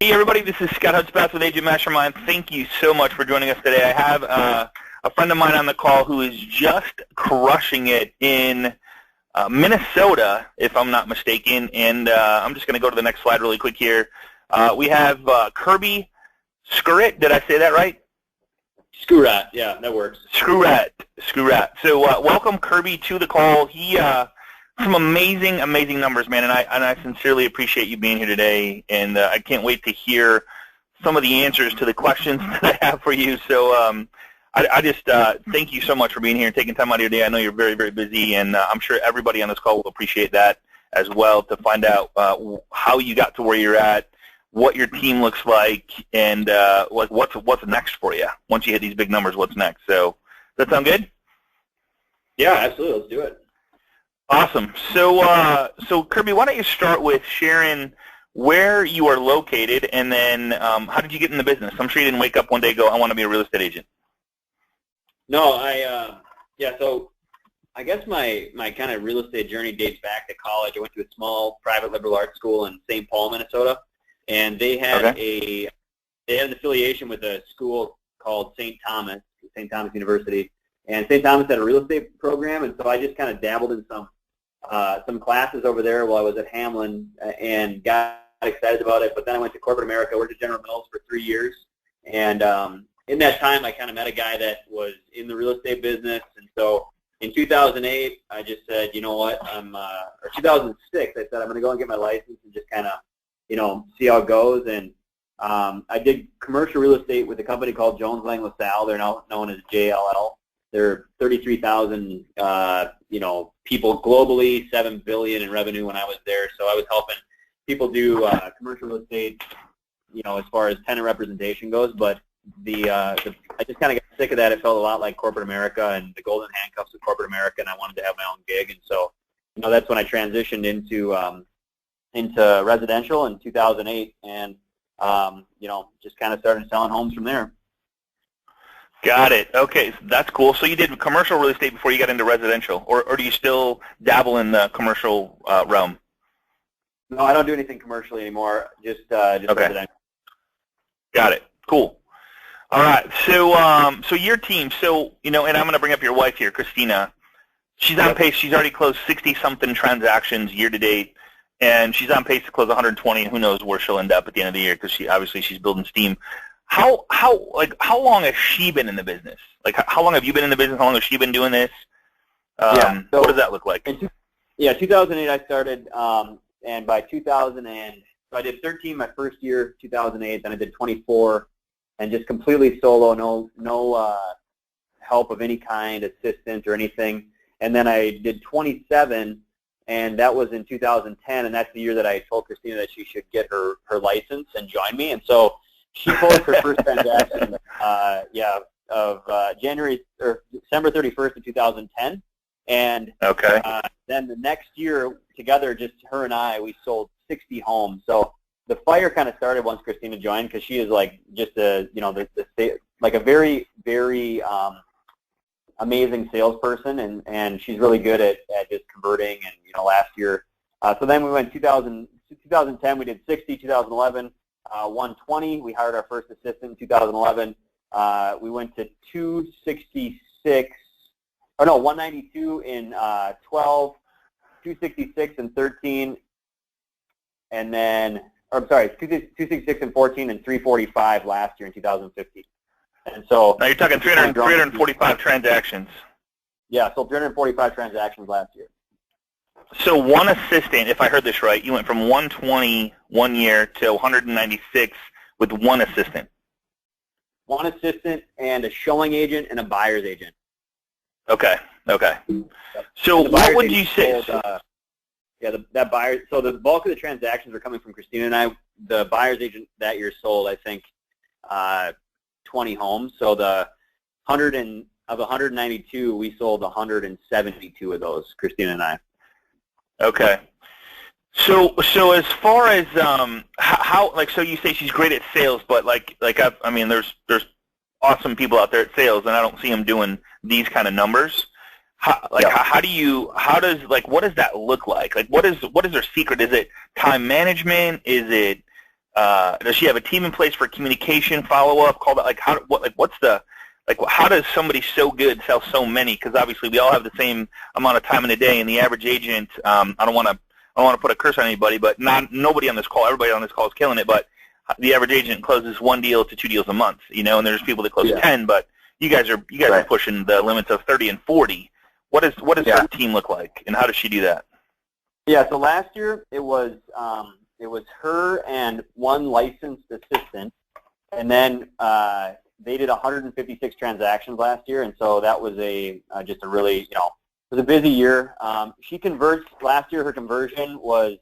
Hey everybody, this is Scott Hudspeth with Agent Mastermind. Thank you so much for joining us today. I have a friend of mine on the call who is just crushing it in Minnesota, if I'm not mistaken, and I'm just going to go to the next slide really quick here. We have Kirby Skurrat. Did I say that right? Skurrat, yeah, that works. Skurrat. So welcome Kirby to the call. He some amazing numbers, man, and I sincerely appreciate you being here today, and I can't wait to hear some of the answers to the questions that I have for you. So I just thank you so much for being here and taking time out of your day. I know you're very, very busy, and I'm sure everybody on this call will appreciate that as well, to find out how you got to where you're at, what your team looks like, and what's next for you. Once you hit these big numbers, what's next? So does that sound good? Yeah, absolutely. Let's do it. Awesome. So Kirby, why don't you start with sharing where you are located, and then how did you get in the business? I'm sure you didn't wake up one day and go, I want to be a real estate agent. No, so I guess my kind of real estate journey dates back to college. I went to a small private liberal arts school in St. Paul, Minnesota, and they had an affiliation with a school called St. Thomas University, and St. Thomas had a real estate program, and so I just kind of dabbled in some classes over there while I was at Hamlin and got excited about it. But then I went to corporate America, worked at General Mills for 3 years, and in that time I kind of met a guy that was in the real estate business. And so in 2008 I just said, you know what, or 2006 I said I'm going to go and get my license and just kind of, see how it goes. And I did commercial real estate with a company called Jones Lang LaSalle. They're now known as JLL. They're 33,000, people globally, $7 billion in revenue when I was there. So I was helping people do commercial real estate, as far as tenant representation goes. But I just kind of got sick of that. It felt a lot like corporate America and the golden handcuffs of corporate America, and I wanted to have my own gig. And so, that's when I transitioned into residential in 2008, and just kind of started selling homes from there. Got it. Okay, that's cool. So you did commercial real estate before you got into residential, or do you still dabble in the commercial realm? No, I don't do anything commercially anymore. Just okay. Residential. Got it. Cool. All right. So your team. So and I'm going to bring up your wife here, Christina. She's on pace. She's already closed 60-something transactions year to date, and she's on pace to close 120. And who knows where she'll end up at the end of the year, because she's building steam. How long has she been in the business? Like, how long have you been in the business? How long has she been doing this? So what does that look like? 2008 I started, and by 2000, so I did 13 my first year, 2008. Then I did 24, and just completely solo, no help of any kind, assistant or anything. And then I did 27, and that was in 2010, and that's the year that I told Christina that she should get her license and join me. And so she closed her first transaction, of January or December 31st of 2010, and then the next year together, just her and I, we sold 60 homes. So the fire kind of started once Christina joined, because she is like just a like a very, very amazing salesperson, and she's really good at just converting. And last year, so then we went 2010, we did 60, 2011. 120, we hired our first assistant in 2011. We went to 192 in 12, 266 in 13, and then, 266 in 14, and 345 last year in 2015. And so now you're talking 345 transactions. Yeah, so 345 transactions last year. So one assistant, if I heard this right, you went from 120 1 year to 196 with one assistant. One assistant and a showing agent and a buyer's agent. Okay. So what would you say? That buyer. So the bulk of the transactions are coming from Christina and I. The buyer's agent that year sold, I think, 20 homes. So of 192, we sold 172 of those, Christina and I. Okay. So as far as how, like, so you say she's great at sales, but there's awesome people out there at sales, and I don't see them doing these kind of numbers. What does that look like? Like, what is their secret? Is it time management? Is it Does she have a team in place for communication, follow-up, call that? Like how does somebody so good sell so many? Because obviously we all have the same amount of time in a day, and the average agent, I don't want to put a curse on anybody, but nobody on this call, everybody on this call is killing it, but the average agent closes 1 deal to 2 deals a month, and there's people that close 10, but you guys are pushing the limits of 30 and 40. What does her team look like, and how does she do that? Yeah, so last year it was her and one licensed assistant, and then they did 156 transactions last year, and so that was just a really, it was a busy year. She converts, last year her conversion was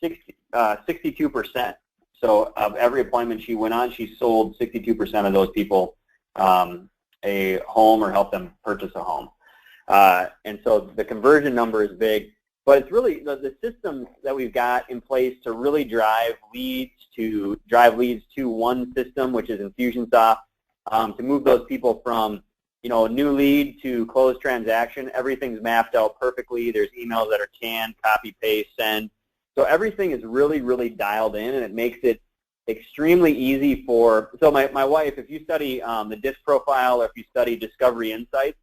62%. So of every appointment she went on, she sold 62% of those people a home or helped them purchase a home. And so the conversion number is big, but it's really the systems that we've got in place to really drive leads to one system, which is Infusionsoft, to move those people from new lead to closed transaction. Everything's mapped out perfectly. There's emails that are canned, copy, paste, send. So everything is really, really dialed in, and it makes it extremely easy for, so my wife, if you study the DISC profile or if you study Discovery Insights,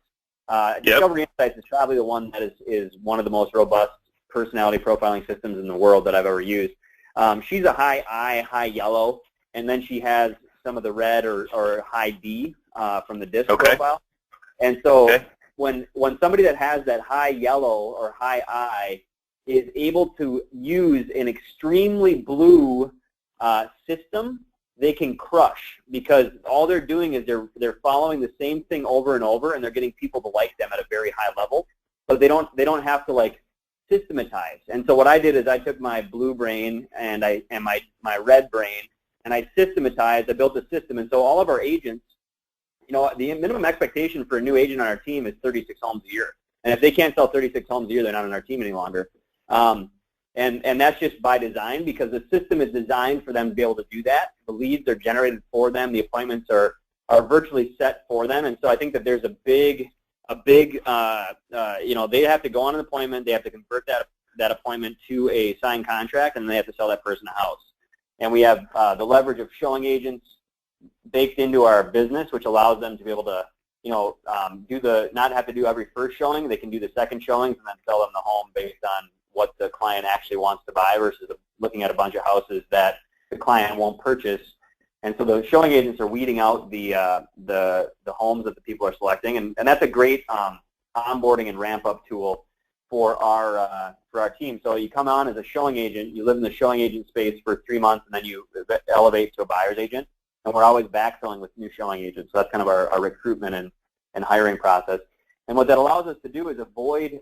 Discovery Insights is probably the one that is one of the most robust personality profiling systems in the world that I've ever used. She's a high I, high yellow, and then she has some of the red or high D from the DISC profile. And so when somebody that has that high yellow or high I is able to use an extremely blue system, they can crush, because all they're doing is they're following the same thing over and over, and they're getting people to like them at a very high level, but they don't have to like systematize. And so what I did is I took my blue brain and my red brain, and I systematized. I built a system, and so all of our agents, the minimum expectation for a new agent on our team is 36 homes a year, and if they can't sell 36 homes a year, they're not on our team any longer. And that's just by design, because the system is designed for them to be able to do that. The leads are generated for them. The appointments are virtually set for them. And so I think that there's a big, they have to go on an appointment. They have to convert that appointment to a signed contract, and they have to sell that person a house. And we have the leverage of showing agents baked into our business, which allows them to be able to, not have to do every first showing. They can do the second showings and then sell them the home based on what the client actually wants to buy versus looking at a bunch of houses that the client won't purchase. And so the showing agents are weeding out the homes that the people are selecting, and that's a great onboarding and ramp-up tool for our team. So you come on as a showing agent, you live in the showing agent space for 3 months, and then you elevate to a buyer's agent, and we're always backfilling with new showing agents. So that's kind of our recruitment and hiring process. And what that allows us to do is avoid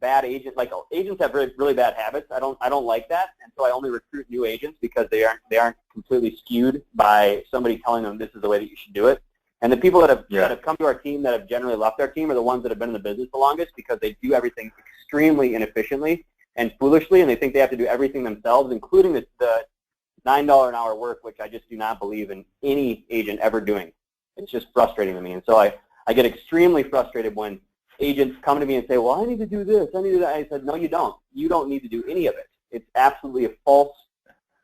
bad agents. Like, agents have really, really bad habits. I don't like that, and so I only recruit new agents because they aren't completely skewed by somebody telling them this is the way that you should do it. And the people that have come to our team that have generally left our team are the ones that have been in the business the longest, because they do everything extremely inefficiently and foolishly, and they think they have to do everything themselves, including the $9 an hour work, which I just do not believe in any agent ever doing. It's just frustrating to me. And so I get extremely frustrated when agents come to me and say, well, I need to do this, I need to do that. I said, no, you don't. You don't need to do any of it. It's absolutely a false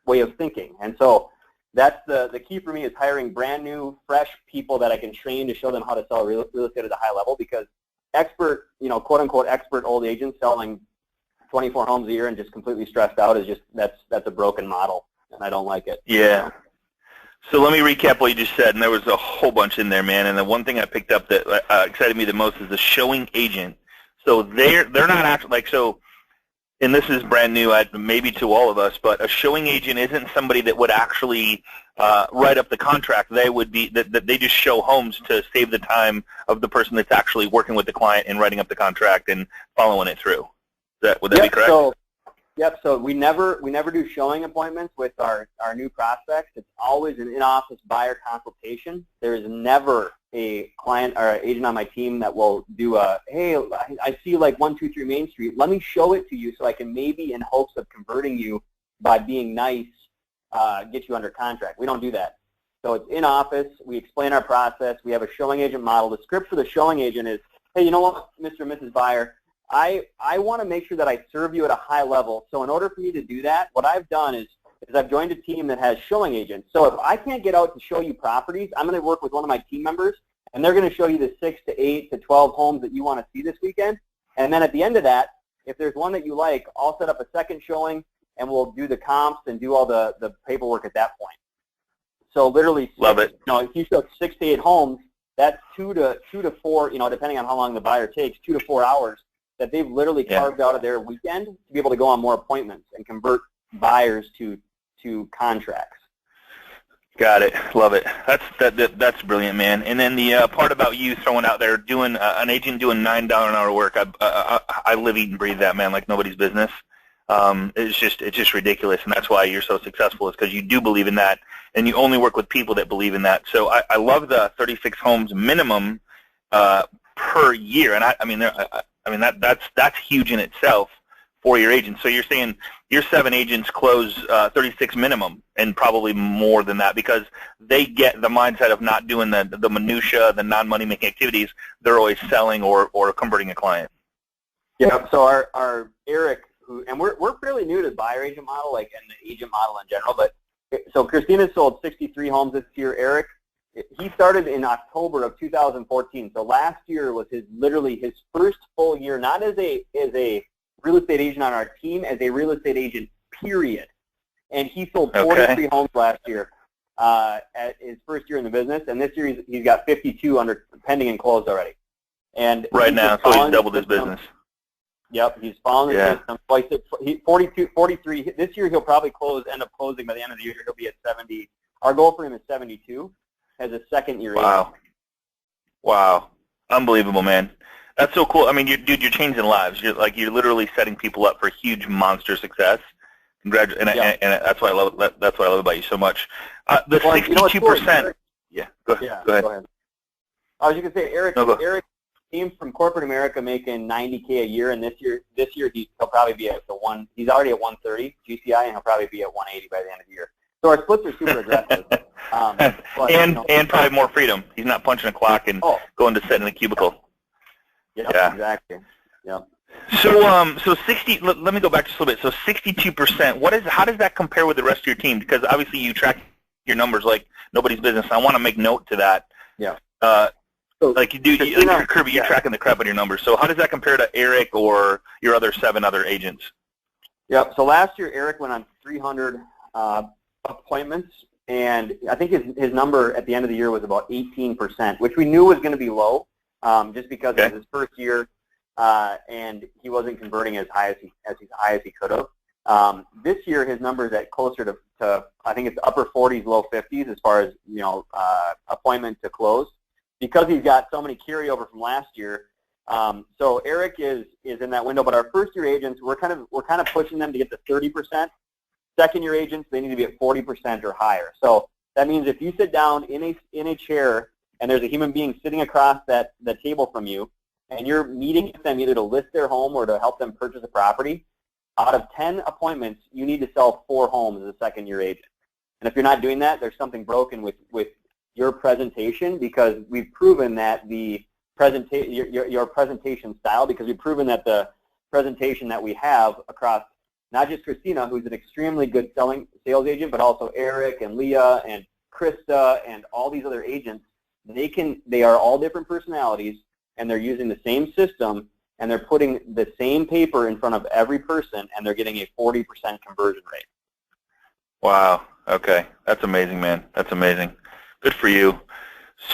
way of thinking. And so that's the key for me, is hiring brand new, fresh people that I can train to show them how to sell real estate at a high level, because expert, quote unquote expert old agents selling 24 homes a year and just completely stressed out is just, that's a broken model, and I don't like it. Yeah. So let me recap what you just said, and there was a whole bunch in there, man. And the one thing I picked up that excited me the most is the showing agent. So they're not actually, like, so, and this is brand new, maybe to all of us, but a showing agent isn't somebody that would actually write up the contract. They would be that they just show homes to save the time of the person that's actually working with the client and writing up the contract and following it through. Would that be correct? So we never do showing appointments with our new prospects. It's always an in-office buyer consultation. There is never a client or agent on my team that will do hey, I see like 123 Main Street. Let me show it to you so I can, maybe in hopes of converting you by being nice, get you under contract. We don't do that. So it's in office. We explain our process. We have a showing agent model. The script for the showing agent is, hey, you know what, Mr. and Mrs. Buyer, I want to make sure that I serve you at a high level. So in order for me to do that, what I've done is is I've joined a team that has showing agents. So if I can't get out to show you properties, I'm going to work with one of my team members, and they're going to show you the 6 to 8 to 12 homes that you want to see this weekend. And then at the end of that, if there's one that you like, I'll set up a second showing, and we'll do the comps and do all the paperwork at that point. So literally, love it. If you show 6 to 8 homes, that's 2 to 4, depending on how long the buyer takes, 2 to 4 hours that they've literally carved out of their weekend to be able to go on more appointments and convert buyers to contracts. Got it. Love it. That's brilliant, man. And then the part about you throwing out there, doing an agent doing $9 an hour work, I live, eat, and breathe that, man, like nobody's business. It's just ridiculous, and that's why you're so successful, is because you do believe in that, and you only work with people that believe in that. So I love the 36 homes minimum per year, and I mean that's huge in itself for your agents. So you're saying your 7 agents close 36 minimum, and probably more than that, because they get the mindset of not doing the minutia, the non-money making activities. They're always selling or converting a client. Yeah. So our Eric, and we're fairly new to the buyer agent model, and the agent model in general. But so Christina sold 63 homes this year. Eric, he started in October of 2014. So last year was literally his first full year, not as a real estate agent on our team, as a real estate agent, period. And he sold 43 homes last year at his first year in the business, and this year he's got 52 under pending and closed already. And right now, so he's doubled his business. Yep, he's following the system. Like 43. This year he'll probably end up closing by the end of the year. He'll be at 70. Our goal for him is 72 as a second-year agent. Wow, unbelievable, man. That's so cool. I mean, dude, you're changing lives. You're literally setting people up for huge monster success. Congratulations, and that's why I love it. That's what I love about you so much. The 62%. Yeah, go ahead. I was just gonna say, Eric came from corporate America making $90K a year, and this year he'll probably be at he's already at 130 GCI, and he'll probably be at 180 by the end of the year. So our splits are super aggressive. And probably more freedom. He's not punching a clock and going to sit in a cubicle. Yeah, exactly. Yeah. So 60. Let me go back just a little bit. So 62%. How does that compare with the rest of your team? Because obviously you track your numbers like nobody's business. I want to make note to that. Yeah. Like you do, Kirby, you're tracking the crap out of your numbers. So how does that compare to Eric or your other 7 other agents? Yep. So last year Eric went on 300 appointments, and I think his number at the end of the year was about 18%, which we knew was going to be low, just because it was his first year, and he wasn't converting as high as he could have. This year his number is at closer to I think it's upper 40s, low 50s as far as appointment to close, because he's got so many carryover from last year. So Eric is in that window, but our first-year agents, we're kind of pushing them to get to 30%. Second-year agents, they need to be at 40% or higher. So that means if you sit down in a chair and there's a human being sitting across the table from you, and you're meeting with them either to list their home or to help them purchase a property, out of 10 appointments, you need to sell 4 homes as a second-year agent. And if you're not doing that, there's something broken with your presentation, because we've proven that your presentation style, because we've proven that the presentation that we have across not just Christina, who's an extremely good sales agent, but also Eric and Leah and Krista and all these other agents, they are all different personalities, and they're using the same system, and they're putting the same paper in front of every person, and they're getting a 40% conversion rate. Wow. Okay. That's amazing, man. That's amazing. Good for you.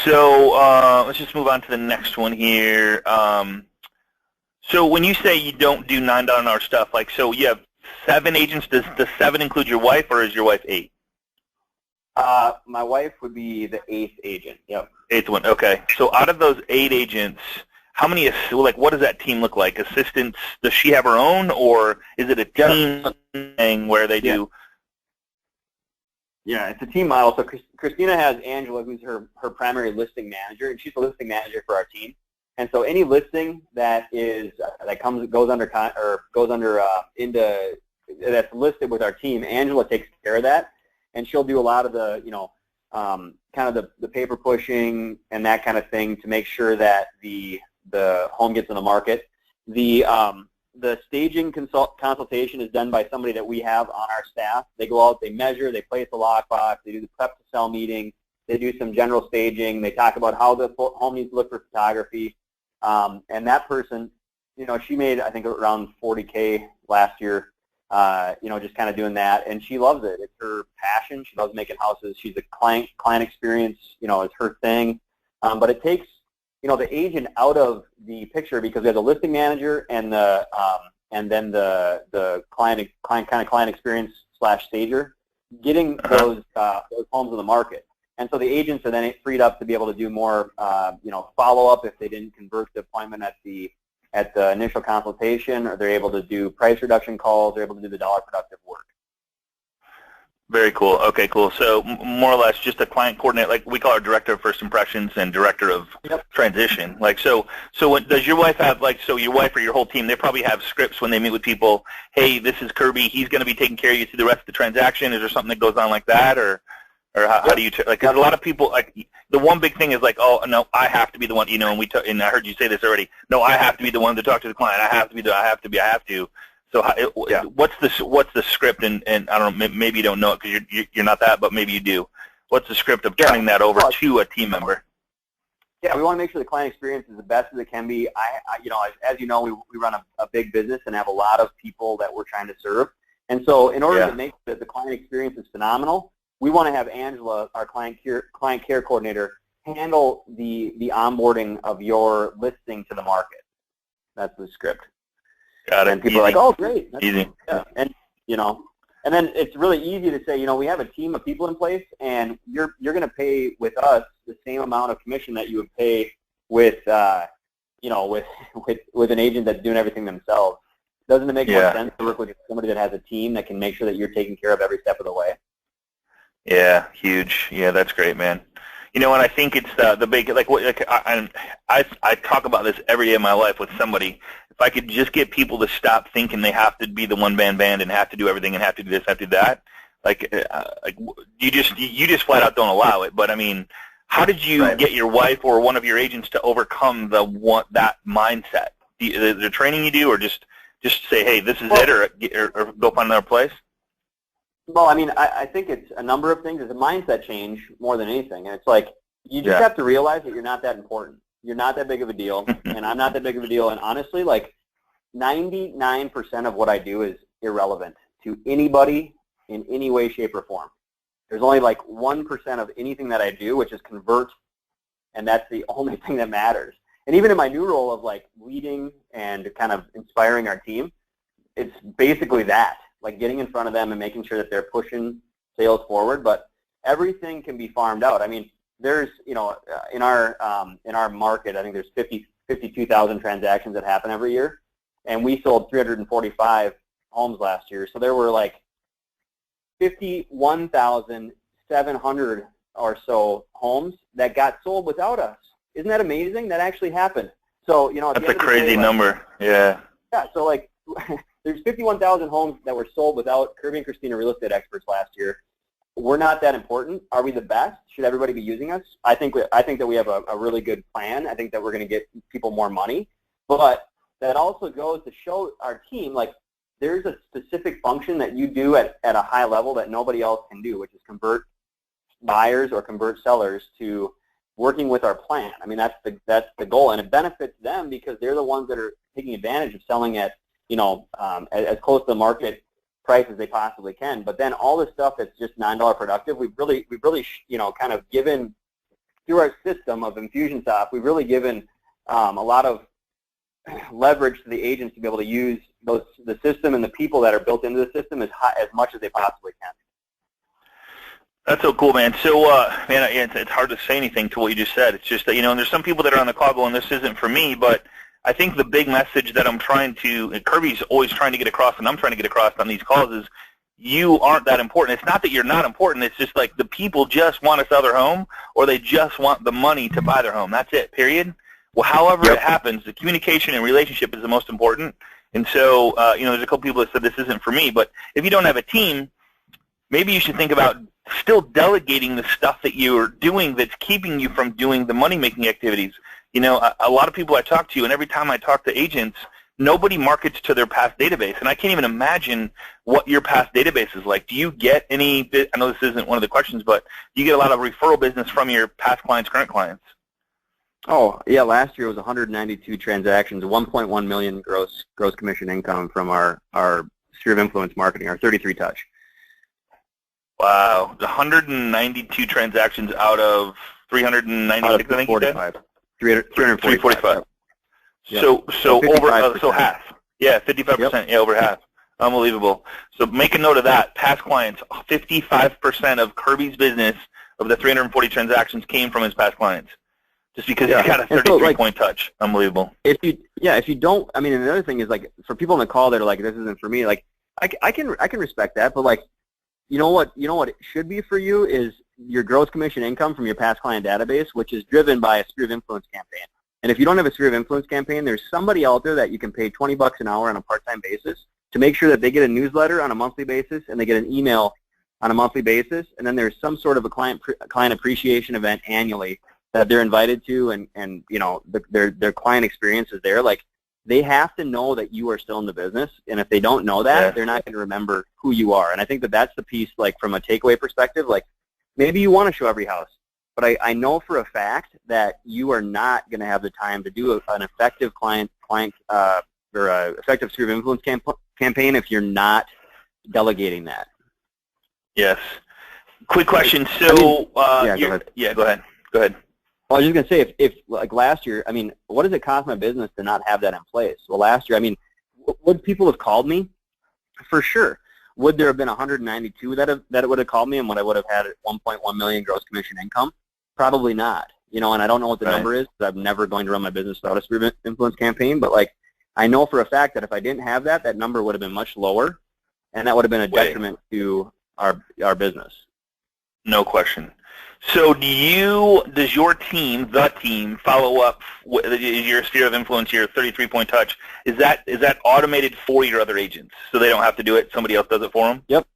So let's just move on to the next one here. So when you say you don't do $9 an hour stuff, so you have 7 agents, does the 7 include your wife, or is your wife 8? My wife would be the 8th agent. Yep. 8th one. Okay. So out of those 8 agents, how many, what does that team look like? Assistants, does she have her own, or is it a team thing where they do? Yeah, it's a team model. So Christina has Angela, who's her primary listing manager, and she's the listing manager for our team. And so any listing that goes under that's listed with our team, Angela takes care of that, and she'll do a lot of the kind of the paper pushing and that kind of thing to make sure that the home gets in the market. The the staging consultation is done by somebody that we have on our staff. They go out, they measure, they place the lockbox, they do the prep to sell meeting, they do some general staging, they talk about how the home needs to look for photography, and that person, she made, I think, around $40K last year, just kind of doing that, and she loves it. It's her passion. She loves making houses. She's a client experience, is her thing, but it takes the agent out of the picture because there's a listing manager and then the client experience / stager getting those homes in the market. And so the agents are then freed up to be able to do more, follow up if they didn't convert the appointment at the initial consultation, or they're able to do price reduction calls. They're able to do the dollar productive work. Very cool. Okay, cool. So more or less just a client coordinator, like we call our director of first impressions and director of transition. Like, so does your wife have, so your wife or your whole team, they probably have scripts when they meet with people, hey, this is Kirby, he's going to be taking care of you through the rest of the transaction. Is there something that goes on like that, or how do you, because a lot of people, the one big thing is oh, no, I have to be the one, and and I heard you say this already, no, I have to be the one to talk to the client. I have to. So what's the script, and I don't know, maybe you don't know it because you're not that, but maybe you do. What's the script of turning that over to a team member? Yeah, we want to make sure the client experience is the best as it can be. As you know, we run a big business and have a lot of people that we're trying to serve. And so in order to make the client experience is phenomenal, we want to have Angela, our client care coordinator, handle the onboarding of your listing to the market. That's the script. Got it. And people are like, oh, great. That's easy. Yeah. And then it's really easy to say, we have a team of people in place, and you're going to pay with us the same amount of commission that you would pay with, with an agent that's doing everything themselves. Doesn't it make more sense to work with somebody that has a team that can make sure that you're taking care of every step of the way? Yeah, huge. Yeah, that's great, man. And I think it's the big, I talk about this every day of my life with somebody. If I could just get people to stop thinking they have to be the one-man band and have to do everything and have to do this, have to do that, you just flat out don't allow it. But I mean, how did you get your wife or one of your agents to overcome that mindset? The training you do, or just say, hey, this is it, or go find another place? Well, I mean, I think it's a number of things. It's a mindset change more than anything. And it's you just have to realize that you're not that important. You're not that big of a deal, and I'm not that big of a deal. And honestly, 99% of what I do is irrelevant to anybody in any way, shape, or form. There's only 1% of anything that I do, which is convert, and that's the only thing that matters. And even in my new role of leading and kind of inspiring our team, it's basically that. Getting in front of them and making sure that they're pushing sales forward, but everything can be farmed out. I mean, there's, in our market, I think there's 52,000 transactions that happen every year, and we sold 345 homes last year. So there were 51,700 or so homes that got sold without us. Isn't that amazing? That actually happened. So, that's a crazy number. Yeah. Yeah. So there's 51,000 homes that were sold without Kirby and Christina real estate experts last year. We're not that important. Are we the best? Should everybody be using us? I think that we have a really good plan. I think that we're going to get people more money. But that also goes to show our team, there's a specific function that you do at a high level that nobody else can do, which is convert buyers or convert sellers to working with our plan. I mean, that's the goal. And it benefits them because they're the ones that are taking advantage of selling at as close to the market price as they possibly can. But then all the stuff that's just $9 productive, we've really kind of given through our system of Infusionsoft, we've really given a lot of leverage to the agents to be able to use the system and the people that are built into the system as much as they possibly can. That's so cool, man. So, man, it's hard to say anything to what you just said. It's just that, and there's some people that are on the call going, this isn't for me, but I think the big message that I'm trying to, and Kirby's always trying to get across, and I'm trying to get across on these calls, is you aren't that important. It's not that you're not important. It's just the people just want to sell their home, or they just want the money to buy their home. That's it, period. Well, however it happens, the communication and relationship is the most important. And so, there's a couple people that said this isn't for me, but if you don't have a team, maybe you should think about still delegating the stuff that you're doing that's keeping you from doing the money-making activities. A lot of people I talk to, and every time I talk to agents, nobody markets to their past database. And I can't even imagine what your past database is like. Do you get any, I know this isn't one of the questions, but do you get a lot of referral business from your past clients, current clients? Oh, yeah, last year was 192 transactions, 1.1 million gross commission income from our sphere of influence marketing, our 33 touch. Wow, 192 transactions out of 396, I think you said? 345. Yep. So over, so half. Yeah, 55%. Yep. Yeah, over half. Unbelievable. So make a note of that. Past clients, 55% of Kirby's business of the 340 transactions came from his past clients. Just because he's got a 33-point touch. Unbelievable. If you don't, I mean, and the other thing is, like, for people on the call that are like, this isn't for me, like, I can respect that, but, like, you know what it should be for you is your gross commission income from your past client database, which is driven by a sphere of influence campaign. And if you don't have a sphere of influence campaign, there's somebody out there that you can pay $20 an hour on a part-time basis to make sure that they get a newsletter on a monthly basis and they get an email on a monthly basis, and then there's some sort of a client appreciation event annually that they're invited to, and you know, their client experience is there. Like, they have to know that you are still in the business, and if they don't know that, they're not going to remember who you are. And I think that that's the piece, like, from a takeaway perspective. Like, maybe you want to show every house, but I know for a fact that you are not going to have the time to do an effective client or a effective sphere of influence campaign if you're not delegating that. Yes. Quick question. So, go ahead. Yeah, go ahead. Go ahead. Well, I was just going to say, if like last year, I mean, what does it cost my business to not have that in place? Well, last year, I mean, would people have called me? For sure. Would there have been 192 that would have called me and what I would have had at 1.1 million gross commission income? Probably not. You know, and I don't know what the number is because I'm never going to run my business without a sphere of influence campaign, but, like, I know for a fact that if I didn't have that, that number would have been much lower, and that would have been a detriment to our business. No question. So does your team, the team, follow up with your sphere of influence, your 33-point touch? Is that automated for your other agents, so they don't have to do it? Somebody else does it for them? Yep.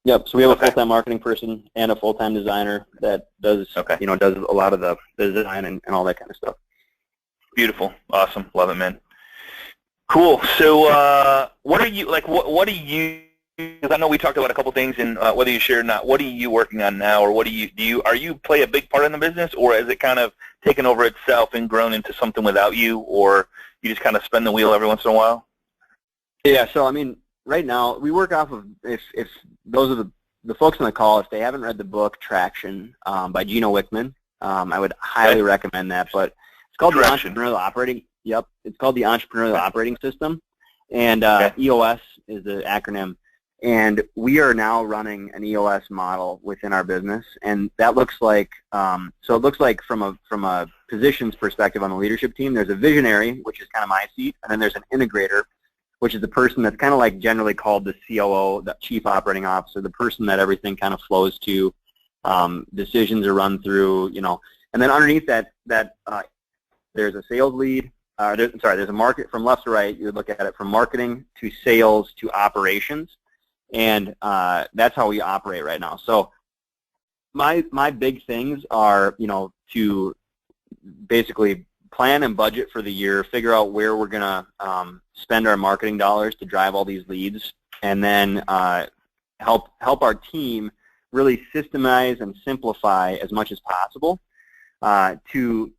So we have a full-time marketing person and a full-time designer that does does a lot of the design and all that kind of stuff. Beautiful. Awesome. Love it, man. Cool. So what are you like? What do you? Because I know we talked about a couple things, and whether you share or not, what are you working on now, or what are you play a big part in the business, or has it kind of taken over itself and grown into something without you, or you just kind of spin the wheel every once in a while? Yeah. So I mean, right now we work off of if those are the folks on the call, if they haven't read the book Traction by Gino Wickman, I would highly recommend that. But it's called the Entrepreneurial Operating. Yep. It's called the Entrepreneurial Operating System, and EOS is the acronym. And we are now running an EOS model within our business, and that looks like so it looks like from a positions perspective on the leadership team, there's a visionary, which is kind of my seat, and then there's an integrator, which is the person that's kind of like generally called the COO, the Chief Operating Officer, the person that everything kind of flows to, decisions are run through, you know, and then underneath that there's a sales lead. There's a market from left to right. You would look at it from marketing to sales to operations. And that's how we operate right now. So my big things are, you know, to basically plan and budget for the year, figure out where we're going to spend our marketing dollars to drive all these leads, and then help our team really systemize and simplify as much as possible to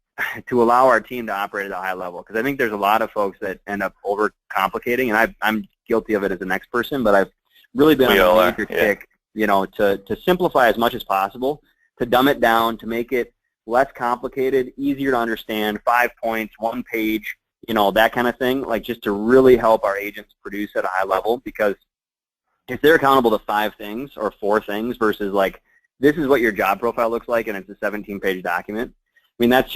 allow our team to operate at a high level. Because I think there's a lot of folks that end up overcomplicating, and I'm guilty of it as the next person, but I've really been on a major kick, you know, to simplify as much as possible, to dumb it down, to make it less complicated, easier to understand, 5 points, 1 page, you know, that kind of thing, like just to really help our agents produce at a high level. Because if they're accountable to 5 things or 4 things versus like, this is what your job profile looks like and it's a 17-page document, I mean, that's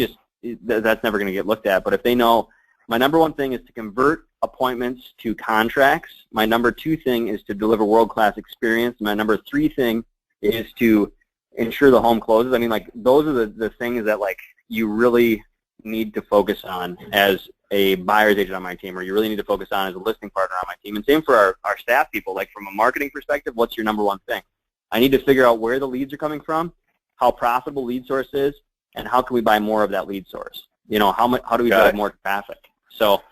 never going to get looked at. But if they know, my number 1 thing is to convert appointments to contracts. My number 2 thing is to deliver world-class experience. My number 3 thing is to ensure the home closes. I mean, like, those are the things that, like, you really need to focus on as a buyer's agent on my team, or you really need to focus on as a listing partner on my team. And same for our staff people. Like, from a marketing perspective, what's your number 1 thing? I need to figure out where the leads are coming from, how profitable lead source is, and how can we buy more of that lead source? You know, how do we drive more traffic? So,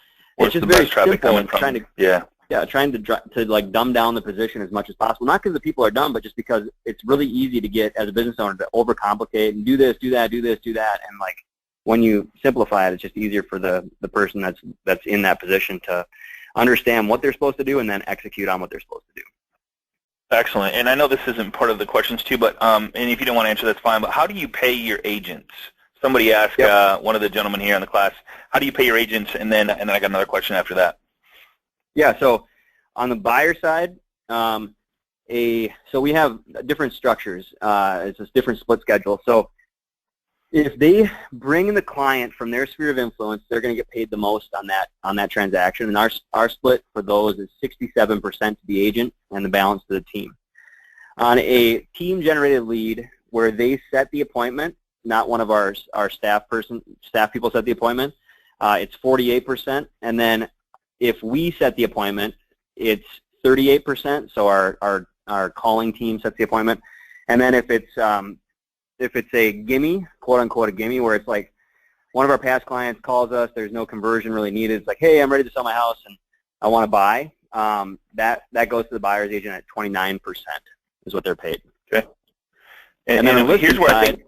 it's just very simple and trying to like dumb down the position as much as possible. Not because the people are dumb, but just because it's really easy to get, as a business owner, to overcomplicate and do this, do that, do this, do that. And like when you simplify it, it's just easier for the person that's in that position to understand what they're supposed to do and then execute on what they're supposed to do. Excellent. And I know this isn't part of the questions too, but and if you don't want to answer, that's fine. But how do you pay your agents? Somebody asked one of the gentlemen here in the class, how do you pay your agents? And then I got another question after that. Yeah. So on the buyer side, so we have different structures. It's a different split schedule. So if they bring the client from their sphere of influence, they're going to get paid the most on that transaction. And our split for those is 67% to the agent and the balance to the team. On a team-generated lead where they set the appointment, not one of our staff people set the appointment, it's 48%. And then if we set the appointment, it's 38%. So our calling team sets the appointment. And then if it's a gimme, quote unquote a gimme, where it's like one of our past clients calls us, there's no conversion really needed. It's like, hey, I'm ready to sell my house and I want to buy. That goes to the buyer's agent at 29% is what they're paid. Okay. And then here's where I think.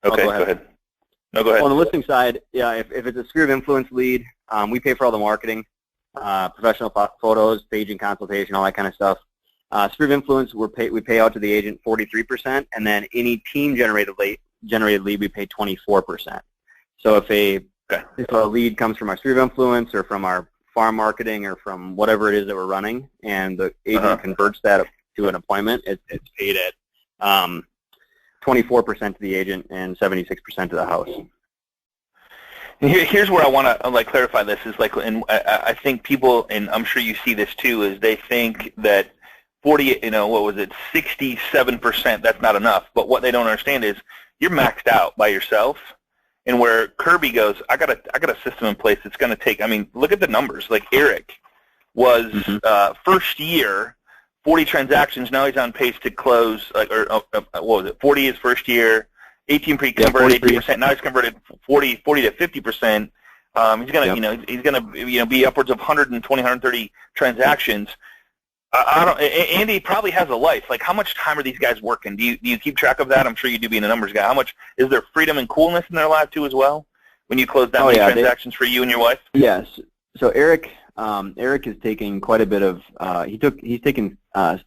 Okay, go ahead. No, go ahead. On the listing side, yeah, if it's a sphere of influence lead, we pay for all the marketing, professional photos, staging, consultation, all that kind of stuff. Sphere of influence, we pay out to the agent 43%, and then any team-generated lead, we pay 24%. So if a lead comes from our sphere of influence or from our farm marketing or from whatever it is that we're running, and the agent converts that to an appointment, it's paid at 24% to the agent and 76% to the house. Here's where I want to clarify this is and I think people, and I'm sure you see this too, is they think that 67%, that's not enough. But what they don't understand is you're maxed out by yourself. And where Kirby goes, I got a system in place that's going to take, look at the numbers. Like Eric was first year, 40 transactions. Now he's on pace to close, what was it, 40 his first year, 18 pre-converted, 18%. Now he's converted 40 to 50%. He's going to be upwards of 120, 130 transactions. Andy probably has a life. Like, how much time are these guys working? Do you keep track of that? I'm sure you do, being a numbers guy. How much is there freedom and coolness in their life too, as well, when you close down transactions for you and your wife? Yes. So Eric is taking quite a bit of.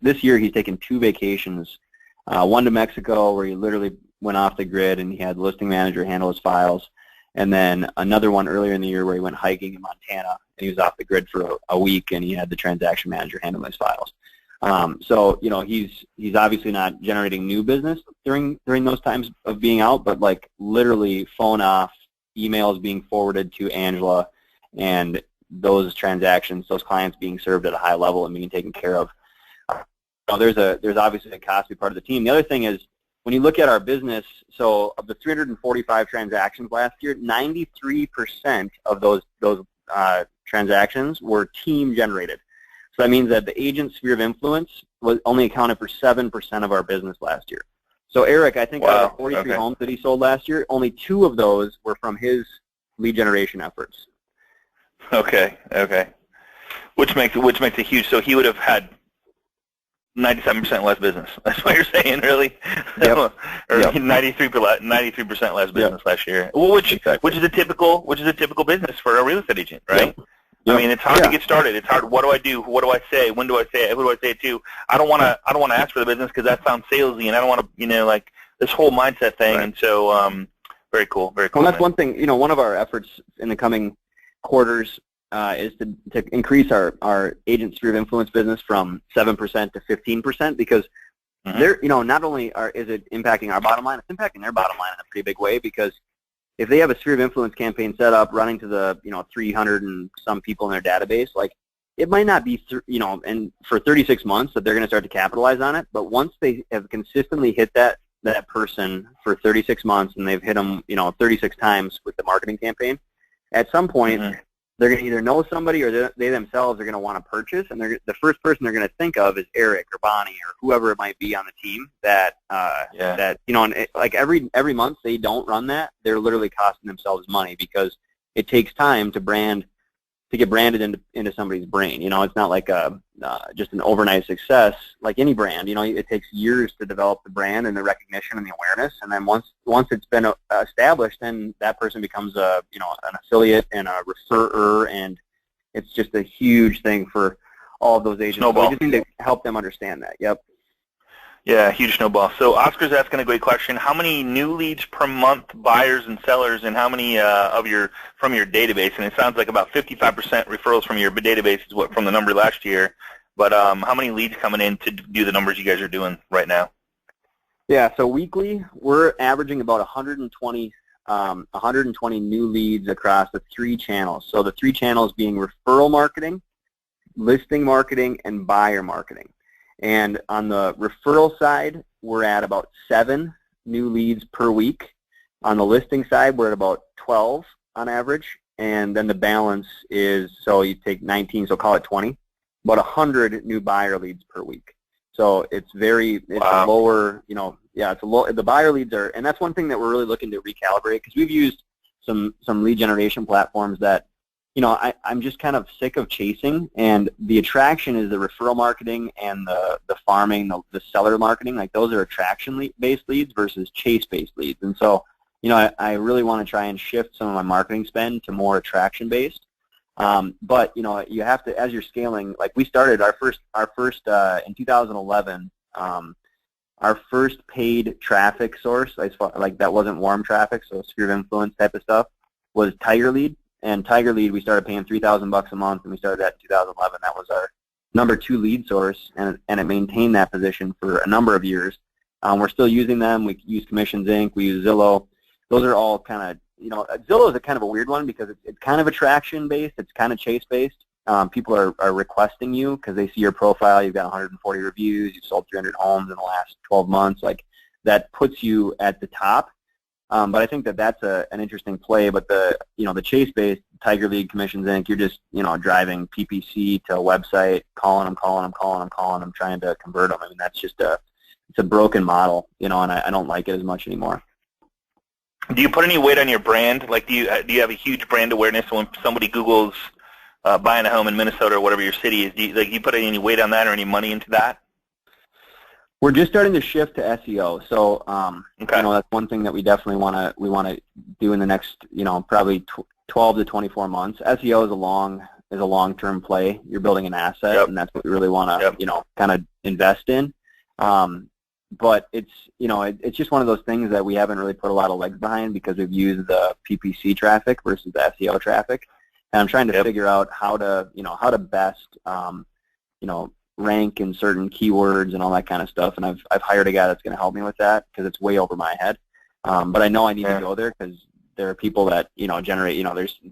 This year he's taken 2 vacations. One to Mexico, where he literally went off the grid and he had the listing manager handle his files, and then another one earlier in the year where he went hiking in Montana and he was off the grid for a week and he had the transaction manager handle his files. So he's obviously not generating new business during those times of being out, but like literally phone off, emails being forwarded to Angela, and those transactions, those clients being served at a high level and being taken care of. There's obviously a cost to be part of the team. The other thing is, when you look at our business, so of the 345 transactions last year, 93% of those transactions were team generated. So that means that the agent sphere of influence was only accounted for 7% of our business last year. So Eric, I think out of the 43 homes that he sold last year, only 2 of those were from his lead generation efforts. Okay. Which makes it huge. So he would have had 97% less business. That's what you're saying, really? Yep. Or 93% less business last year. Well, which is a typical business for a real estate agent, right? Yep. It's hard to get started. It's hard. What do I do? What do I say? When do I say it? Who do I say it to? I don't want to ask for the business because that sounds salesy, and I don't want to, this whole mindset thing. Right. And so, very cool. Well, that's one thing. One of our efforts in the coming quarters is to increase our agent sphere of influence business from 7% to 15%, because they're, not only is it impacting our bottom line, it's impacting their bottom line in a pretty big way, because if they have a sphere of influence campaign set up running to the 300 and some people in their database, like it might not be and for 36 months that they're going to start to capitalize on it, but once they have consistently hit that person for 36 months and they've hit them 36 times with the marketing campaign, at some point they're going to either know somebody or they themselves are going to want to purchase, and the first person they're going to think of is Eric or Bonnie or whoever it might be on the team that and like every month they don't run that, they're literally costing themselves money, because it takes time to brand get branded into somebody's brain. You know, it's not like just an overnight success like any brand. You know, it takes years to develop the brand and the recognition and the awareness, and then once it's been established, then that person becomes an affiliate and a referrer, and it's just a huge thing for all of those agents. Snowball. So we just need to help them understand that. Yep. Yeah, huge snowball. So Oscar's asking a great question. How many new leads per month, buyers and sellers, and how many from your database? And it sounds like about 55% referrals from your database is what from the number last year. But how many leads coming in to do the numbers you guys are doing right now? Yeah, so weekly we're averaging about 120 new leads across the 3 channels. So the 3 channels being referral marketing, listing marketing, and buyer marketing. And on the referral side, we're at about 7 new leads per week. On the listing side, we're at about 12 on average. And then the balance is, so you take 19, so call it 20, about 100 new buyer leads per week. So it's Wow. a lower, it's a low, the buyer leads are, and that's one thing that we're really looking to recalibrate, because we've used some lead generation platforms that, I'm just kind of sick of chasing, and the attraction is the referral marketing and the farming, the seller marketing. Like, those are attraction-based leads versus chase-based leads. And so, I really want to try and shift some of my marketing spend to more attraction-based. But, you have to, as you're scaling, like we started our first in 2011, our first paid traffic source, like that wasn't warm traffic, so sphere of influence type of stuff, was Tiger Lead. And Tiger Lead, we started paying $3,000 a month, and we started that in 2011. That was our number 2 lead source, and it maintained that position for a number of years. We're still using them. We use Commissions Inc. We use Zillow. Those are all kind of, Zillow is a kind of a weird one because it's kind of attraction-based. It's kind of chase-based. People are requesting you because they see your profile. You've got 140 reviews. You've sold 300 homes in the last 12 months. Like, that puts you at the top. But I think that's an interesting play. But the chase-based Tiger Lead, Commissions Inc., you're just driving PPC to a website, calling them, trying to convert them. I mean, that's just it's a broken model, and I don't like it as much anymore. Do you put any weight on your brand? Like, do you have a huge brand awareness? So when somebody Googles buying a home in Minnesota or whatever your city is, do you put any weight on that or any money into that? We're just starting to shift to SEO, so Okay. That's one thing that we definitely want to do in the next probably 12 to 24 months. SEO is a long-term play. You're building an asset, Yep. and that's what we really want to Yep. kind of invest in. But it's it's just one of those things that we haven't really put a lot of legs behind because we've used the PPC traffic versus the SEO traffic, and I'm trying to Yep. figure out how to best rank in certain keywords and all that kind of stuff, and I've hired a guy that's going to help me with that because it's way over my head. But I know I need to go there because there are people that generate.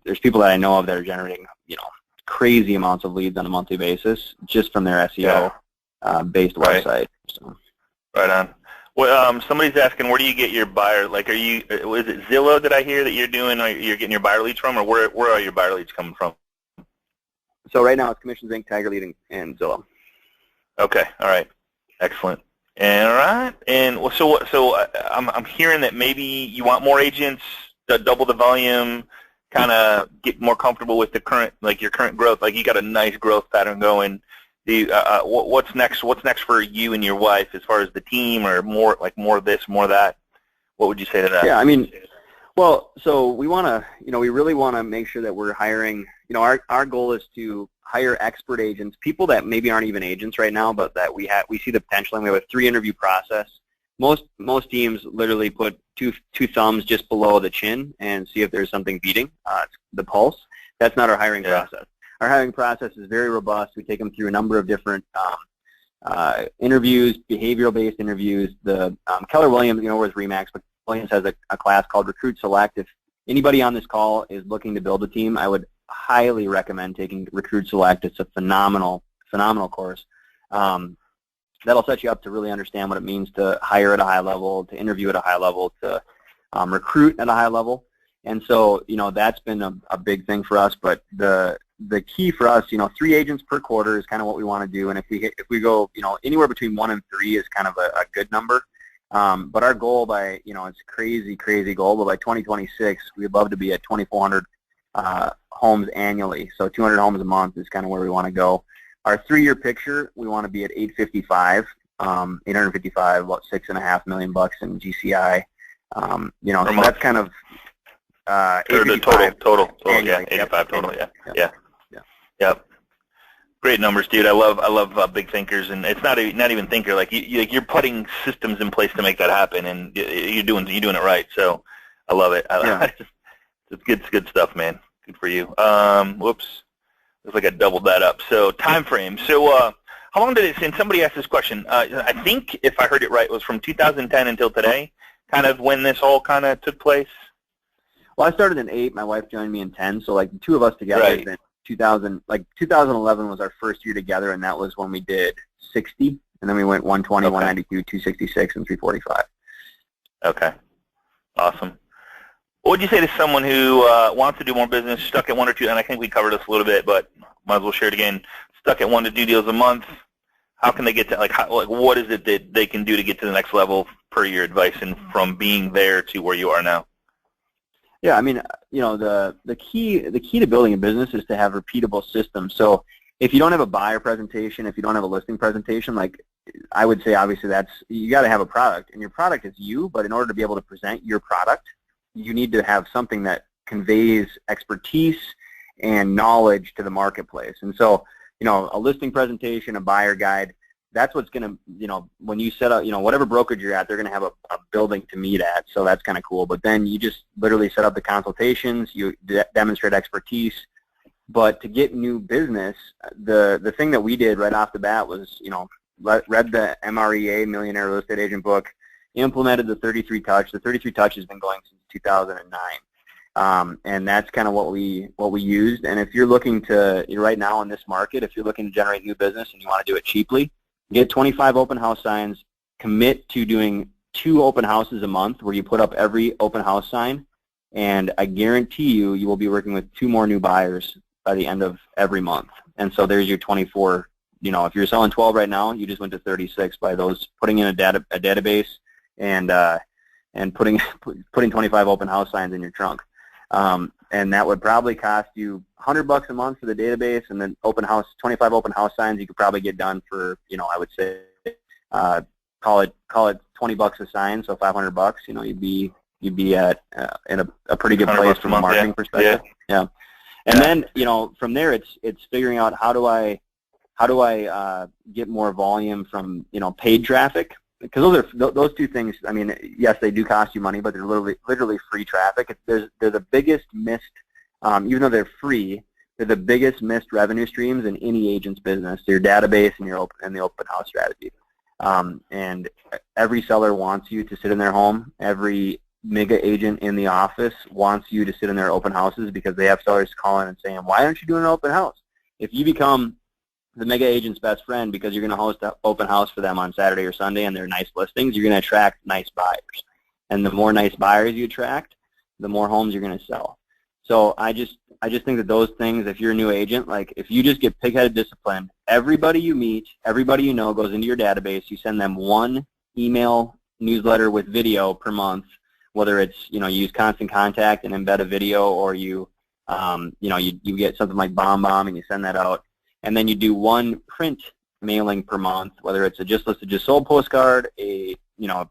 There's people that I know of that are generating crazy amounts of leads on a monthly basis just from their SEO based website. So. Right on. Well, somebody's asking, where do you get your buyer? Like, was it Zillow that I hear that you're doing? Or you're getting your buyer leads from, or where are your buyer leads coming from? So right now it's Commissions Inc., Tiger Lead, and Zillow. Okay. All right. Excellent. And all right. And so I'm hearing that maybe you want more agents, double the volume, kind of get more comfortable with your current growth. Like, you got a nice growth pattern going. What's next? What's next for you and your wife as far as the team, or more this, more that? What would you say to that? Yeah, I mean, well, so we want to, we really want to make sure that we're hiring. Our goal is to hire expert agents, people that maybe aren't even agents right now, but that we see the potential, and we have a 3-interview process. Most teams literally put two thumbs just below the chin and see if there's something beating the pulse. That's not our hiring process. Our hiring process is very robust. We take them through a number of different interviews, behavioral-based interviews. The Keller Williams, with Remax, but Williams has a class called Recruit Select. If anybody on this call is looking to build a team, I would highly recommend taking Recruit Select. It's a phenomenal course. That'll set you up to really understand what it means to hire at a high level, to interview at a high level, to recruit at a high level. And so, that's been a big thing for us. But the key for us, 3 agents per quarter is kind of what we want to do. And if we go, anywhere between 1 and 3 is kind of a good number. But our goal by, it's a crazy goal, but by 2026, we'd love to be at 2,400 homes annually. So 200 homes a month is kind of where we want to go. Our 3-year picture, we want to be at 855, about $6.5 million in GCI. So that's kind of total, yeah, 85 total, yeah. Great numbers, dude. I love big thinkers, and it's not even thinker. Like you're putting systems in place to make that happen, and you're doing it right. So I love it. It's good stuff, man. Good for you. Whoops, looks like I doubled that up. So time frame. So how long did it? Since somebody asked this question, I think if I heard it right, it was from 2010 until today, kind of when this all kind of took place. Well, I started in 8. My wife joined me in 10. So like the two of us together. Right. 2011 was our first year together, and that was when we did 60, and then we went 120, 192, 266, and 345. Okay, awesome. What would you say to someone who wants to do more business, stuck at 1 or 2, and I think we covered this a little bit, but might as well share it again, stuck at 1 to 2 deals a month? How can they get to, what is it that they can do to get to the next level per your advice and from being there to where you are now? Yeah, I mean, the key to building a business is to have repeatable systems. So if you don't have a buyer presentation, if you don't have a listing presentation, like I would say, obviously you got to have a product, and your product is you. But in order to be able to present your product, you need to have something that conveys expertise and knowledge to the marketplace. And so, a listing presentation, a buyer guide, that's what's going to, when you set up, whatever brokerage you're at, they're going to have a building to meet at. So that's kind of cool. But then you just literally set up the consultations, you demonstrate expertise. But to get new business, the thing that we did right off the bat was, read the MREA, Millionaire Real Estate Agent book, implemented the 33 Touch. The 33 Touch has been going since 2009. And that's kind of what we used. And if you're looking to, right now in this market, if you're looking to generate new business and you want to do it cheaply, get 25 open house signs, commit to doing 2 open houses a month where you put up every open house sign, and I guarantee you will be working with 2 more new buyers by the end of every month. And so there's your 24, if you're selling 12 right now, you just went to 36 by those putting in a database and putting 25 open house signs in your trunk. And that would probably cost you $100 a month for the database, and then 25 open house signs you could probably get done for, I would say, call it $20 a sign, so $500. You'd be at in a pretty good place from a marketing perspective. Yeah. And then from there it's figuring out how do I get more volume from paid traffic. Because those 2 things, I mean, yes, they do cost you money, but they're literally free traffic. They're the biggest missed, even though they're free, they're the biggest missed revenue streams in any agent's business. Your database and the open house strategy. And every seller wants you to sit in their home. Every mega agent in the office wants you to sit in their open houses because they have sellers calling and saying, "Why aren't you doing an open house?" If you become the mega agent's best friend because you're going to host an open house for them on Saturday or Sunday and they're nice listings, you're going to attract nice buyers. And the more nice buyers you attract, the more homes you're going to sell. So I just think that those things, if you're a new agent, like if you just get pig-headed discipline, everybody you meet, everybody you know goes into your database, you send them 1 email newsletter with video per month, whether it's, you use Constant Contact and embed a video, or you get something like BombBomb and you send that out. And then you do 1 print mailing per month, whether it's a Just Listed, Just Sold postcard, a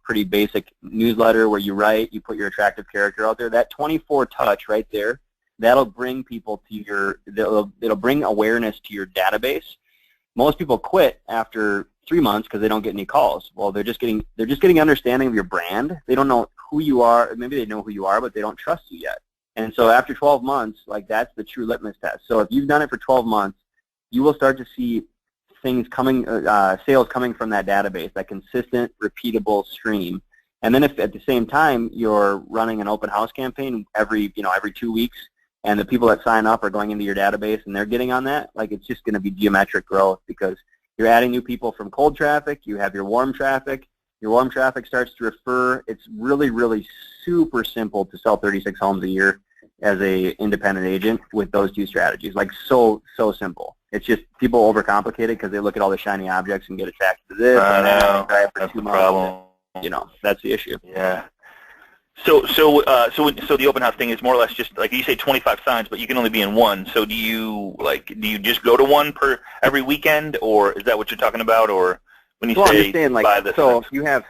pretty basic newsletter where you put your attractive character out there. That 24 touch right there, that'll bring people to it'll bring awareness to your database. Most people quit after 3 months because they don't get any calls. Well, they're just getting understanding of your brand. They don't know who you are. Maybe they know who you are, but they don't trust you yet. And so after 12 months, that's the true litmus test. So if you've done it for 12 months, you will start to see things coming, sales coming from that database, that consistent, repeatable stream. And then if at the same time you're running an open house campaign every 2 weeks, and the people that sign up are going into your database and they're getting on that, it's just going to be geometric growth because you're adding new people from cold traffic. You have your warm traffic. Your warm traffic starts to refer. It's really, really super simple to sell 36 homes a year as a independent agent with those 2 strategies. So simple. It's just people overcomplicate it because they look at all the shiny objects and get attracted to this. I know. That's the problem. That's the issue. Yeah. So the open house thing is more or less just like you say 25 signs, but you can only be in one. So do you just go to one per every weekend, or is that what you're talking about, or when you Well, I'm say just saying, like, buy this? so you have,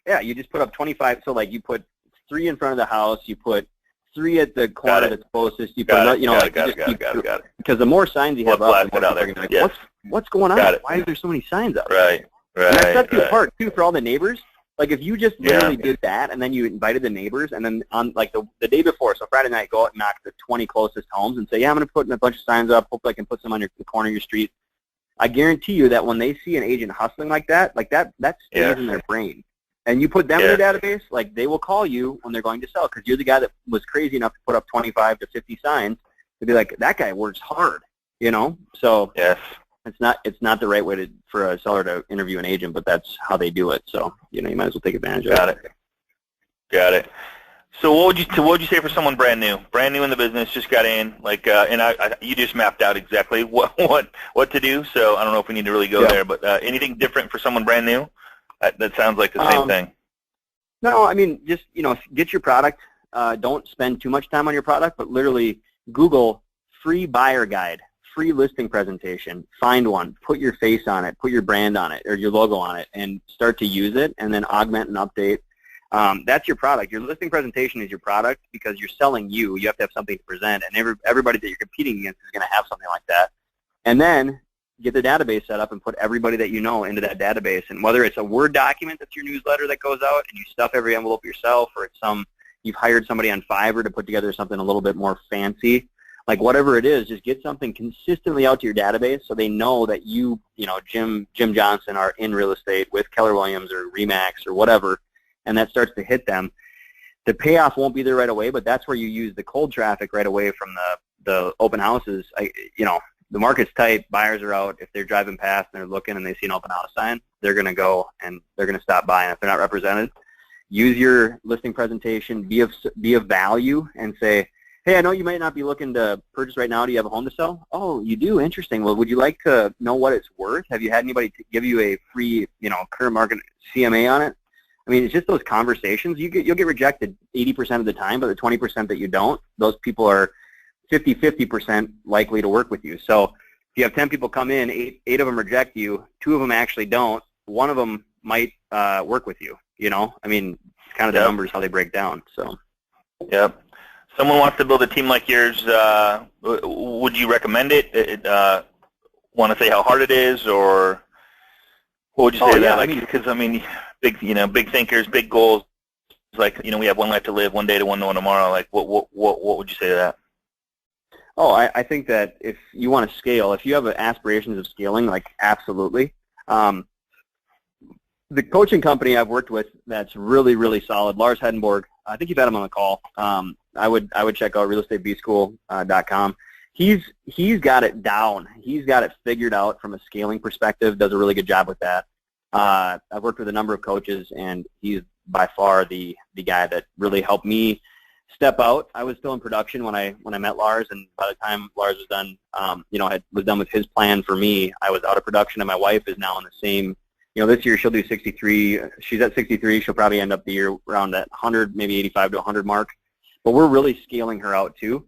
yeah, you just put up 25. So like you put 3 in front of the house, you put 3 at the corner that's closest. You put, Got it. because the more signs you have up, the more out there. people are gonna be like, what's going on? Why is there so many signs up? Right. And that sets you apart too for all the neighbors. Like if you just literally did that, and then you invited the neighbors, and then on like the day before, so Friday night, go out and knock the 20 closest homes and say, yeah, I'm going to put a bunch of signs up. Hope I can put some on the corner of your street. I guarantee you that when they see an agent hustling like that stays in their brain. And you put them in their database, like they will call you when they're going to sell because you're the guy that was crazy enough to put up 25 to 50 signs to be like, that guy works hard, you know? So it's not the right way for a seller to interview an agent, but that's how they do it. So, you know, you might as well take advantage of it. Got it. So what would you say for someone brand new in the business, just got in, like, and you just mapped out exactly what to do. So I don't know if we need to really go there, but anything different for someone brand new? That sounds like the same thing. No, I mean, just, you know, get your product. Don't spend too much time on your product, but literally Google free buyer guide, free listing presentation, find one, put your face on it, put your brand on it or your logo on it, and start to use it, and then augment and update. That's your product. Your listing presentation is your product because you're selling you. You have to have something to present, and everybody that you're competing against is going to have something like that. And then get the database set up and put everybody that you know into that database. And whether it's a Word document that's your newsletter that goes out and you stuff every envelope yourself, or it's you've hired somebody on Fiverr to put together something a little bit more fancy, like whatever it is, just get something consistently out to your database so they know that you know, Jim Johnson are in real estate with Keller Williams or RE/MAX or whatever, and that starts to hit them. The payoff won't be there right away, but that's where you use the cold traffic right away from the open houses. You know, the market's tight, buyers are out. If they're driving past and they're looking and they see an open house sign, they're going to go and they're going to stop by. And if they're not represented, use your listing presentation, be of value, and say, hey, I know you might not be looking to purchase right now. Do you have a home to sell? Oh, you do? Interesting. Well, would you like to know what it's worth? Have you had anybody give you a free, you know, current market CMA on it? I mean, it's just those conversations. You'll get rejected 80% of the time, but the 20% that you don't, those people are 50% likely to work with you. So if you have 10 people come in, eight of them reject you, 2 of them actually don't, 1 of them might work with you, you know? I mean, it's kind of the numbers, how they break down. So. Yep. Someone wants to build a team like yours, would you recommend it? Want to say how hard it is, or what would you say to that? Like, because I mean, big thinkers, big goals. Like, you know, we have one life to live, one day to one tomorrow. Like, what would you say to that? Oh, I think that if you want to scale, if you have aspirations of scaling, like absolutely. The coaching company I've worked with that's really, really solid, Lars Hedenborg, I think you've had him on the call. I would check out realestatebschool.com. He's got it down. He's got it figured out from a scaling perspective, does a really good job with that. I've worked with a number of coaches, and he's by far the guy that really helped me step out. I was still in production when I met Lars, and by the time Lars was done, was done with his plan for me, I was out of production, and my wife is now in the same. You know, this year she'll do 63. She's at 63. She'll probably end up the year around that 100, maybe 85 to 100 mark. But we're really scaling her out too,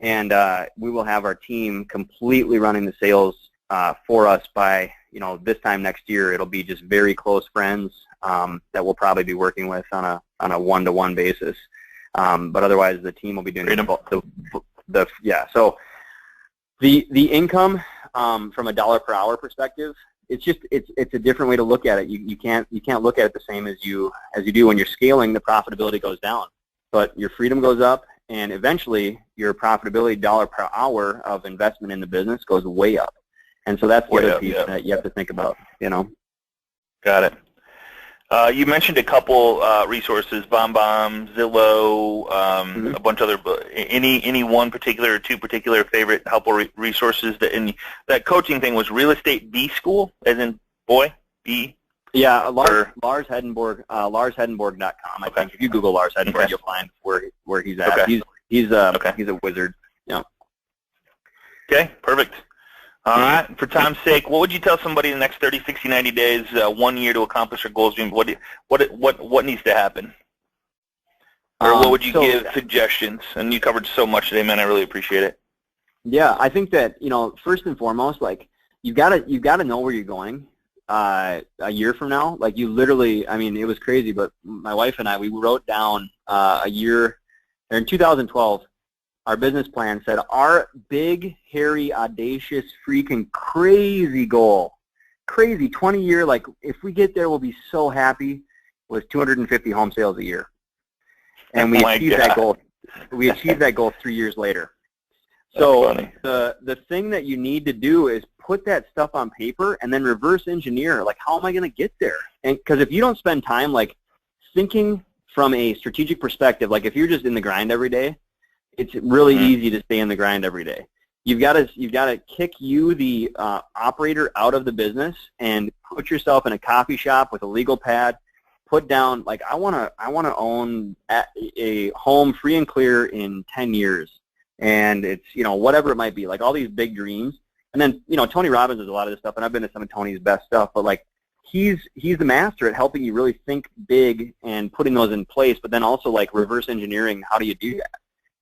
and we will have our team completely running the sales for us by this time next year. It'll be just very close friends that we'll probably be working with on a one-to-one basis. But otherwise, the team will be doing So the income from a dollar per hour perspective, it's a different way to look at it. You can't look at it the same as you do when you're scaling. The profitability goes down, but your freedom goes up, and eventually your profitability dollar per hour of investment in the business goes way up. And so that's the other piece that you have to think about. Got it. You mentioned a couple resources: BombBomb, Zillow, a bunch of other. Any one particular or 2 particular favorite helpful resources that coaching thing was Real Estate B School, as in boy B. Yeah, Lars Hedenborg, LarsHedenborg.com. I think if you Google Lars Hedenborg, you'll find where he's at. Okay. He's a wizard. Yeah. Okay, perfect. All right. For time's sake, what would you tell somebody in the next 30, 60, 90 days, 1 year to accomplish their goals? What needs to happen? Or what would you give suggestions? And you covered so much today, man. I really appreciate it. Yeah, I think that, first and foremost, like, you've got to know where you're going a year from now. Like, you literally, I mean, it was crazy, but my wife and I, we wrote down a year, or in 2012, our business plan said our big, hairy, audacious, freaking crazy goal, crazy 20-year, like, if we get there, we'll be so happy, was 250 home sales a year. And we achieved that goal. We achieved that goal 3 years later. So the thing that you need to do is put that stuff on paper and then reverse engineer, like, how am I going to get there? And because if you don't spend time, like, thinking from a strategic perspective, like, if you're just in the grind every day, it's really easy to stay in the grind every day. You've got to kick you, the operator, out of the business and put yourself in a coffee shop with a legal pad. Put down, like, I want to own a home free and clear in 10 years. And it's, whatever it might be, like, all these big dreams. And then, Tony Robbins does a lot of this stuff, and I've been to some of Tony's best stuff, but, like, he's the master at helping you really think big and putting those in place, but then also, like, reverse engineering, how do you do that?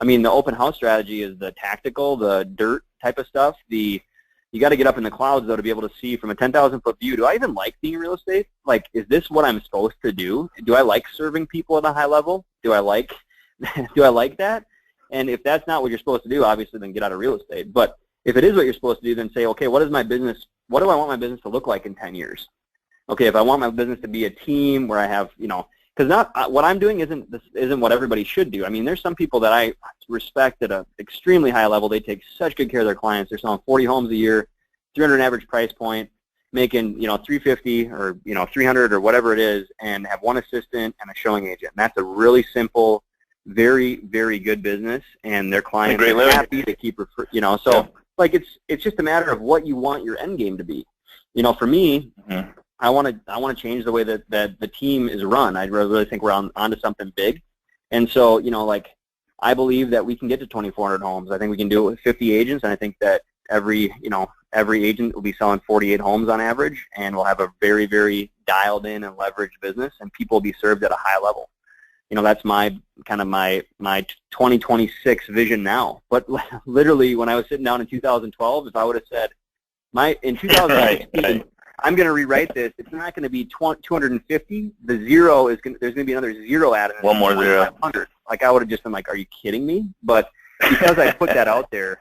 I mean, the open house strategy is the tactical, the dirt type of stuff. You got to get up in the clouds, though, to be able to see from a 10,000-foot view, do I even like being in real estate? Like, is this what I'm supposed to do? Do I like serving people at a high level? Do I like that? And if that's not what you're supposed to do, obviously, then get out of real estate. But if it is what you're supposed to do, then say, okay, what do I want my business to look like in 10 years? Okay, if I want my business to be a team where I have, because what I'm doing isn't what everybody should do. I mean, there's some people that I respect at an extremely high level. They take such good care of their clients. They're selling 40 homes a year, 300 average price point, making 350 or 300 or whatever it is, and have one assistant and a showing agent. And that's a really simple, very, very good business, and their clients are happy to keep like, it's just a matter of what you want your end game to be. For me, I want to change the way that the team is run. I really think we're onto something big. And so, like, I believe that we can get to 2,400 homes. I think we can do it with 50 agents, and I think that every agent will be selling 48 homes on average, and we'll have a very, very dialed in and leveraged business, and people will be served at a high level. That's my 2026 vision now. But literally, when I was sitting down in 2012, if I would have said, in 2016, right. I'm going to rewrite this. It's not going to be 250. The zero is there's going to be another zero added. One more zero. Like, I would have just been like, are you kidding me? But because I put that out there,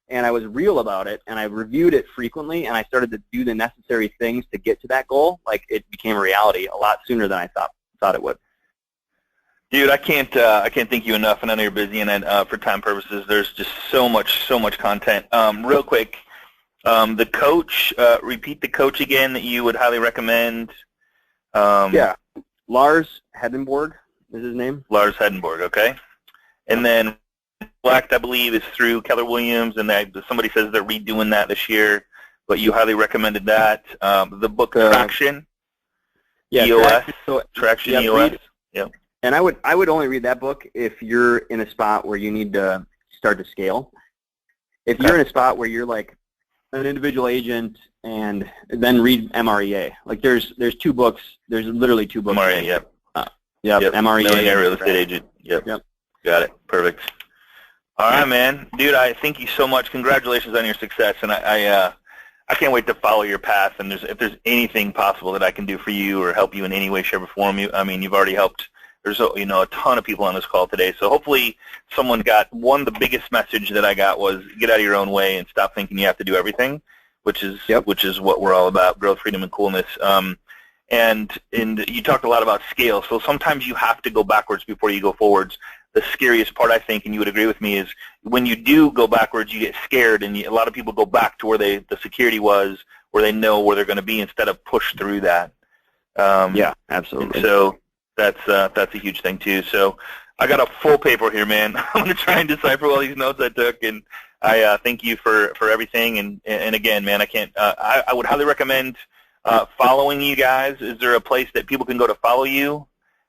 and I was real about it, and I reviewed it frequently, and I started to do the necessary things to get to that goal, like, it became a reality a lot sooner than I thought it would. Dude, I can't thank you enough, and I know you're busy, and for time purposes, there's just so much content. Real quick, the coach, repeat the coach again that you would highly recommend. Yeah, Lars Hedenborg is his name. Lars Hedenborg, okay. And then Black, I believe, is through Keller Williams, and somebody says they're redoing that this year, but you highly recommended that. The book Traction, EOS, Traction EOS. Yep. And I would only read that book if you're in a spot where you need to start to scale. If you're in a spot where you're like an individual agent, and then read MREA. Like, there's two books. There's literally two books. MREA, yep. Yep, MREA. Millionaire Real Estate Agent. Yep. Got it. Perfect. All right, man. Dude, I thank you so much. Congratulations on your success, and I can't wait to follow your path. And if there's anything possible that I can do for you or help you in any way, shape, or form, you've already helped. There's a ton of people on this call today, so hopefully someone got the biggest message that I got was get out of your own way and stop thinking you have to do everything, which is what we're all about, growth, freedom, and coolness. And you talked a lot about scale, so sometimes you have to go backwards before you go forwards. The scariest part, I think, and you would agree with me, is when you do go backwards, you get scared, and a lot of people go back to where the security was, where they know where they're going to be, instead of push through that. Yeah, absolutely. So that's a huge thing too. So I got a full paper here, man. I'm going to try and decipher all these notes I took, and I thank you for everything. And again, man, I would highly recommend following you guys. Is there a place that people can go to follow you?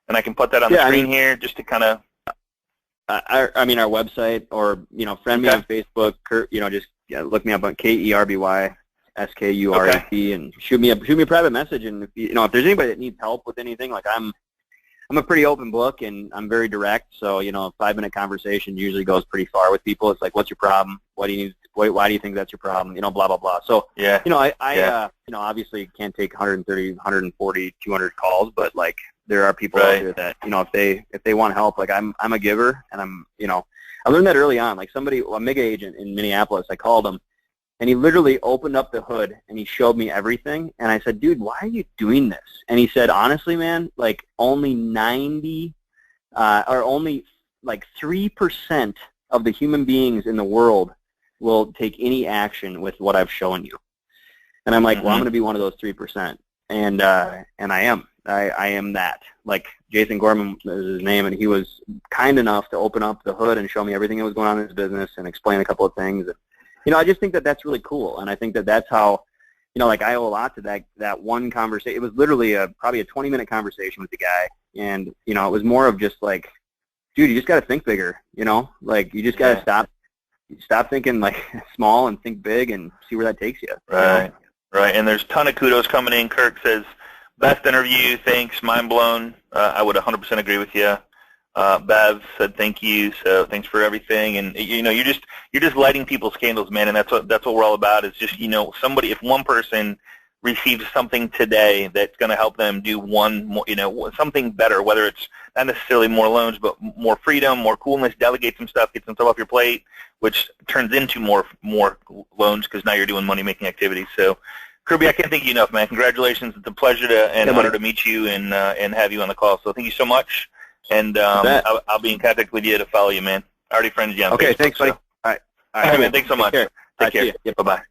And I can put that on the screen here just to kind of. Our website, or friend me on Facebook. Just look me up on KERBY SKURAT, and shoot me a private message. And if there's anybody that needs help with anything, like, I'm a pretty open book, and I'm very direct. So, you know, a 5-minute conversation usually goes pretty far with people. It's like, what's your problem? What do you need? Why do you think that's your problem? You know, blah, blah, blah. So, Yeah. you know, you know, obviously can't take 130, 140, 200 calls, but like there are people out there that, you know, if they want help, like I'm a giver, and I'm, you know, I learned that early on. Like a mega agent in Minneapolis, I called him, and he literally opened up the hood and he showed me everything. And I said, dude, why are you doing this? And he said, honestly, man, like only 90 or only like 3% of the human beings in the world will take any action with what I've shown you. And I'm like, well, I'm going to be one of those 3%. And I am. I am that. Like Jason Gorman is his name, and he was kind enough to open up the hood and show me everything that was going on in his business and explain a couple of things. You know, I just think that that's really cool, and I think that that's how, you know, like I owe a lot to that one conversation. It was literally probably a 20-minute conversation with the guy, and, you know, it was more of just like, dude, you just got to think bigger, you know? Like, you just got to stop thinking, like, small and think big and see where that takes you. Right, you know? right, and there's a ton of kudos coming in. Kirk says, best interview, thanks, mind blown. I would 100% agree with you. Bev said thank you, so thanks for everything. And you know, you're just lighting people's candles, man, and that's what we're all about. Is just, you know, somebody, if one person receives something today that's going to help them do one more, you know, something better, whether it's not necessarily more loans, but more freedom, more coolness, delegate some stuff, get some stuff off your plate, which turns into more loans because now you're doing money making activities. So, Kirby, I can't thank you enough, man. Congratulations. It's a pleasure and honor to meet you and have you on the call. So thank you so much. And I'll be in contact with you to follow you, man. I already friended you on Facebook. Okay, thanks, buddy. So. All right, man. Thanks so much. Take care. Yeah, bye-bye.